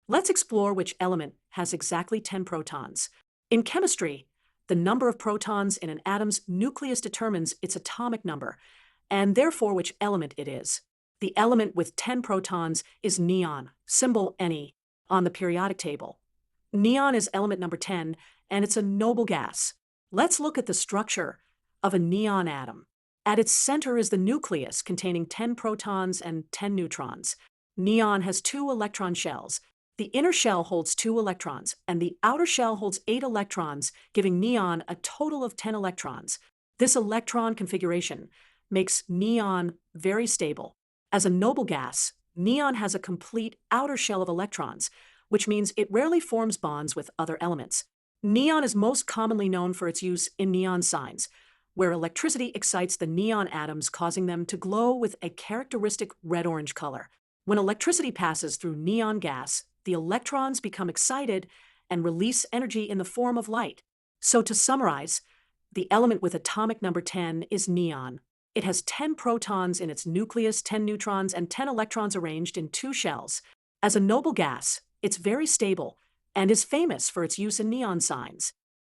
Let's explore which element has exactly 10 protons. In chemistry, the number of protons in an atom's nucleus determines its atomic number, and therefore which element it is. The element with 10 protons is neon, symbol Ne, on the periodic table. Neon is element number 10, and it's a noble gas. Let's look at the structure of a neon atom. At its center is the nucleus containing 10 protons and 10 neutrons. Neon has two electron shells. The inner shell holds 2 electrons, and the outer shell holds 8 electrons, giving neon a total of 10 electrons. This electron configuration makes neon very stable. As a noble gas, neon has a complete outer shell of electrons, which means it rarely forms bonds with other elements. Neon is most commonly known for its use in neon signs, where electricity excites the neon atoms, causing them to glow with a characteristic red-orange color. When electricity passes through neon gas, the electrons become excited and release energy in the form of light. So to summarize, the element with atomic number 10 is neon. It has 10 protons in its nucleus, 10 neutrons, and 10 electrons arranged in 2 shells. As a noble gas, it's very stable and is famous for its use in neon signs.